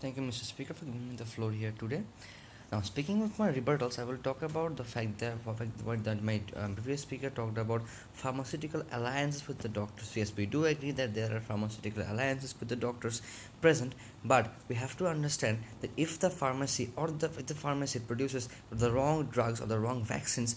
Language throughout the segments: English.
Thank you, Mr. Speaker, for giving me the floor here today. Now, speaking of my rebuttals, I will talk about the fact that what that my previous speaker talked about pharmaceutical alliances with the doctors. Yes, we do agree that there are pharmaceutical alliances with the doctors present, but we have to understand that if the pharmacy or if the pharmacy produces the wrong drugs or the wrong vaccines,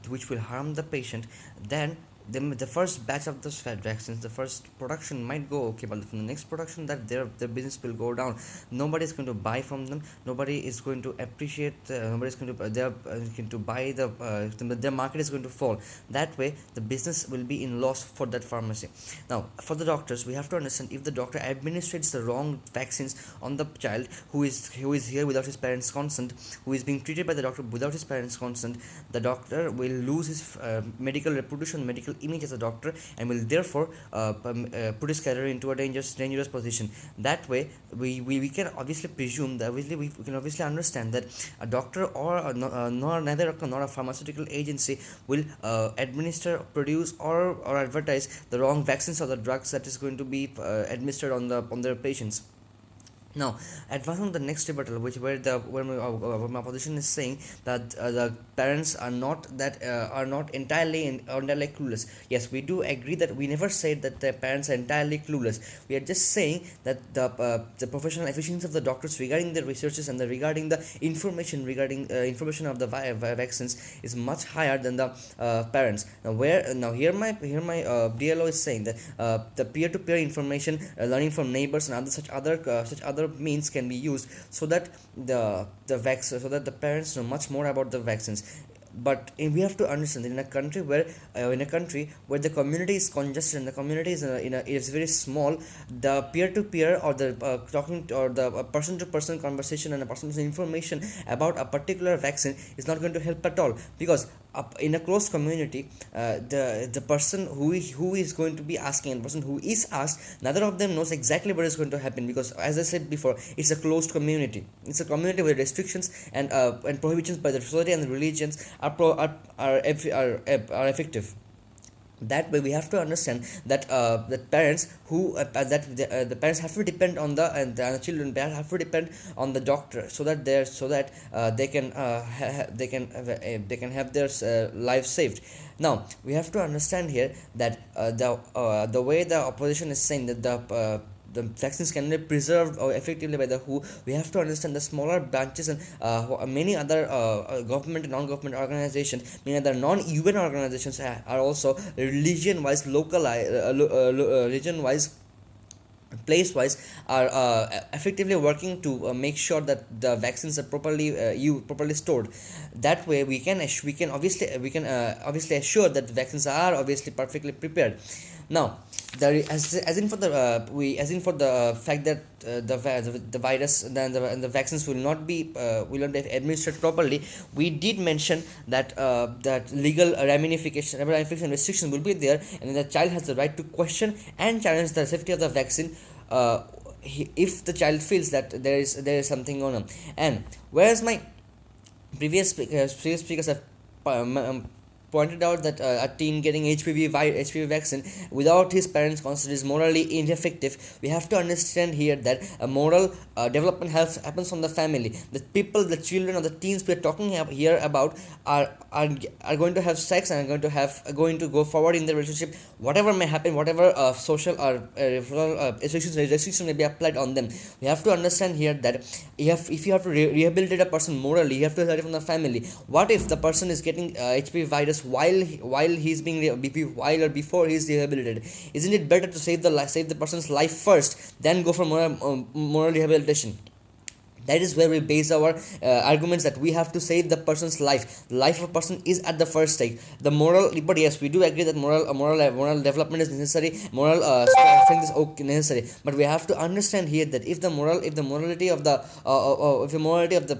which will harm the patient, then the first batch of those vaccines, the first production might go okay, but from the next production, that their business will go down. Nobody is going to buy from them. Nobody is going to appreciate. Nobody is going to they're going to buy their market is going to fall. That way, the business will be in loss for that pharmacy. Now, for the doctors, we have to understand if the doctor administrates the wrong vaccines on the child who is here without his parents' consent, who is being treated by the doctor without his parents' consent, the doctor will lose his medical reputation, medical image as a doctor, and will therefore put his career into a dangerous position. That way, we can obviously presume that we can obviously understand that a doctor or nor a pharmaceutical agency will administer, produce, or advertise the wrong vaccines or the drugs that is going to be administered on their patients. Now, advancing on the next rebuttal, where my opposition is saying that the parents are not entirely clueless. Yes, we do agree that we never said that the parents are entirely clueless. We are just saying that the professional efficiency of the doctors regarding the researches and regarding the information of the vaccines is much higher than the parents. Now here my DLO is saying that the peer-to-peer information, learning from neighbors and such other means can be used so that the parents know much more about the vaccines. But we have to understand that in a country where the community is congested and the community is very small, the peer to peer or the talking or the person to person conversation and a person to information about a particular vaccine is not going to help at all, because in a closed community, the person who is going to be asking and the person who is asked, neither of them knows exactly what is going to happen, because as I said before, it's a closed community. It's a community where restrictions and prohibitions by the society and the religions are effective. That way, we have to understand that that parents who the parents have to depend on the children, they have to depend on the doctor, so that they can have their lives saved. Now, we have to understand here that the way the opposition is saying that the vaccines can be preserved or effectively by the WHO, we have to understand the smaller branches and many other government and non-government organizations, many other non-UN organizations are also religion-wise, region-wise, place-wise, are effectively working to make sure that the vaccines are properly stored. That way, we can obviously assure that the vaccines are obviously perfectly prepared. Now, as in for the fact that the virus and the vaccines will not be administered properly, we did mention that that legal ramification restriction will be there, and the child has the right to question and challenge the safety of the vaccine if the child feels that there is something on them. And whereas my previous speakers have pointed out that a teen getting HPV vaccine without his parents' consent is morally ineffective, we have to understand here that a moral development happens from the family. The children or the teens we are talking here about are going to have sex and are going to go forward in the relationship. Whatever may happen, whatever social or restrictions may be applied on them, we have to understand here that if you have to rehabilitate a person morally, you have to start from the family. What if the person is getting HPV virus while he's being while or before he's rehabilitated? Isn't it better to save the person's life first, then go for moral rehabilitation? That is where we base our arguments, that we have to save the person's life. The life of a person is at the first stage. The moral, but yes, we do agree that moral development is necessary. Moral strength is okay, necessary. But we have to understand here that if the morality of the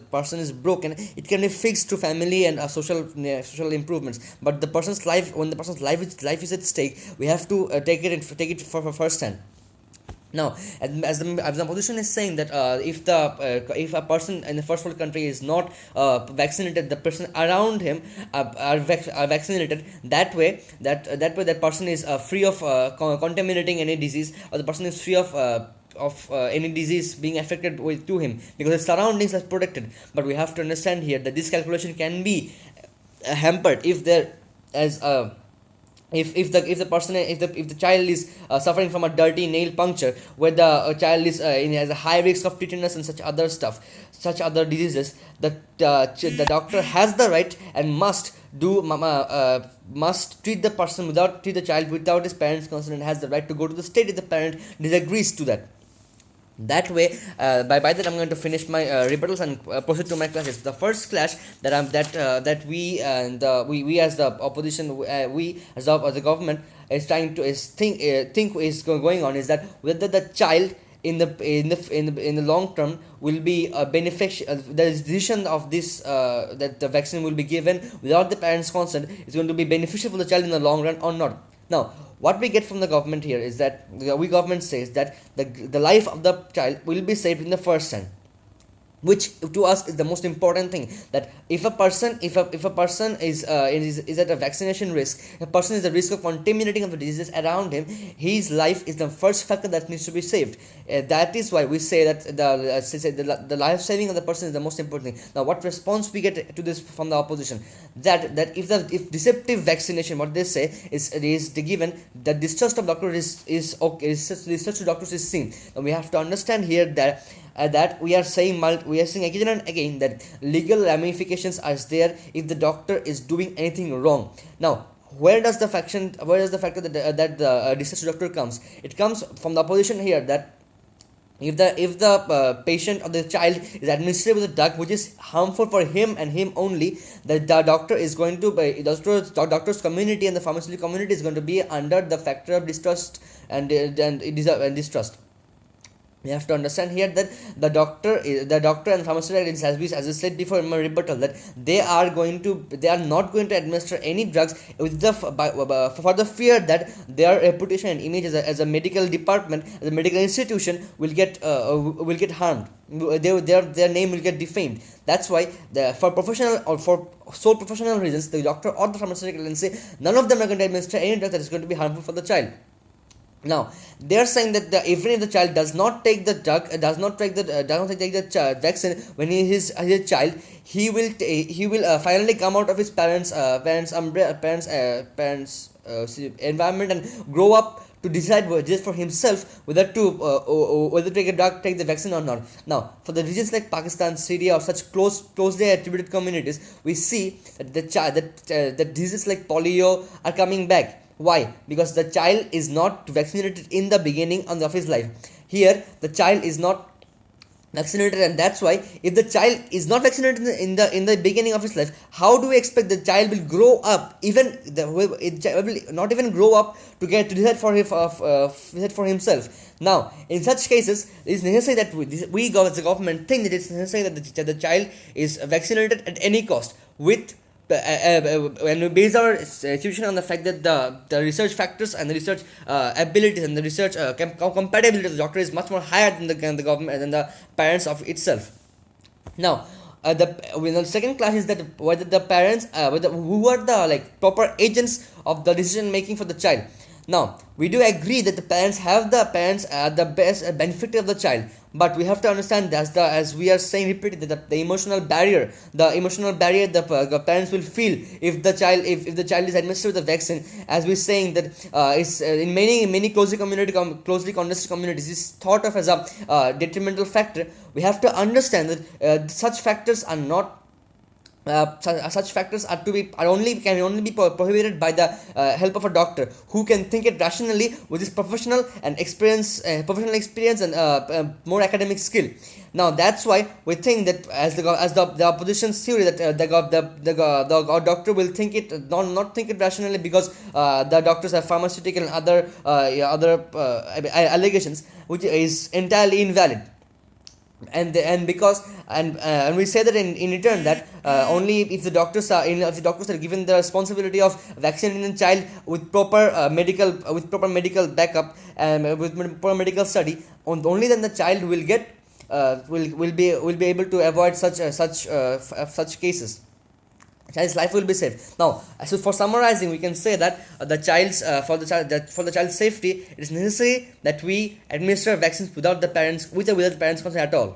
person is broken, it can be fixed to family and social improvements. But the person's life, when the person's life is at stake, we have to take it for first hand. Now, as the opposition is saying that if a person in the first world country is not vaccinated, the person around him are vaccinated. That way that person is free of contaminating any disease, or the person is free of any disease being affected with to him, because his surroundings are protected. But we have to understand here that this calculation can be hampered if there as a if the person if the child is suffering from a dirty nail puncture, where the child is has a high risk of tetanus and such other stuff, such other diseases, the doctor has the right and must treat the person without treat the child without his parents consent, and has the right to go to the state if the parent disagrees to that. That way, by that I'm going to finish my rebuttals and proceed to my classes. The first clash that we as the opposition, we as the government is trying to think is going on, is that whether the child in the long term will be beneficial. The decision of this that the vaccine will be given without the parents' consent is going to be beneficial for the child in the long run or not. Now, what we get from the government here is that we government says that the life of the child will be saved in the first hand, which to us is the most important thing. That if a person is at a vaccination risk, a person is at risk of contaminating of the diseases around him, his life is the first factor that needs to be saved. That is why we say that the life saving of the person is the most important thing. Now, what response we get to this from the opposition? That if deceptive vaccination, what they say is given, the distrust of doctors is okay, distrust to doctors is seen. Now, we have to understand here that we are saying again and again that legal ramifications are there if the doctor is doing anything wrong. Now, where does the factor that the distrust doctor comes? It comes from the opposition here, that if the patient or the child is administered with a drug which is harmful for him and him only, the doctor is going to doctor's community and the pharmaceutical community is going to be under the factor of distrust and distrust. We have to understand here that the doctor and pharmaceutical agencies, as I said before in my rebuttal, that they are not going to administer any drugs with for the fear that their reputation and image as a medical department, as a medical institution will get harmed. Their name will get defamed. That's why for professional or for sole professional reasons, the doctor or the pharmaceutical agency, none of them are going to administer any drug that is going to be harmful for the child. Now, they are saying that even if the child does not take the drug, does not take the vaccine when he is a child, he will finally come out of his parents' environment and grow up to decide just for himself whether to take the vaccine or not. Now, for the regions like Pakistan, Syria, or such closely attributed communities, we see that the diseases like polio are coming back. Why? Because the child is not vaccinated in the beginning of his life. Here, the child is not vaccinated, and that's why if the child is not vaccinated in the beginning of his life, how do we expect the child will grow up? Will not even grow up to decide for himself. Now, in such cases, it is necessary that we as the government think that it's necessary that the child is vaccinated at any cost, with when we base our situation on the fact that the research factors and the research abilities and the research compatibility of the doctor is much more higher than the government than the parents of itself. Now, the second class is that whether the parents who are the proper agents of the decision making for the child. Now, we do agree that the parents the best benefit of the child, but we have to understand that as we are saying repeatedly, that the emotional barrier the parents will feel if the child is administered with the vaccine, as we're saying that is in many closely connected communities is thought of as a detrimental factor. We have to understand that such factors are not. Such factors can only be prohibited by the help of a doctor who can think it rationally with his professional experience and more academic skill. Now, that's why we think that as the opposition's theory that the doctor will think it not think it rationally because the doctors have pharmaceutical and other allegations, which is entirely invalid. And we say that in return that only if the doctors are given the responsibility of vaccinating the child with proper medical backup and with proper medical study, only then the child will get will be able to avoid such cases. child's life will be safe. Now, so for summarizing, we can say that the child's for the child that for the child's safety, it is necessary that we administer vaccines without the parents, with or without the parents' consent at all.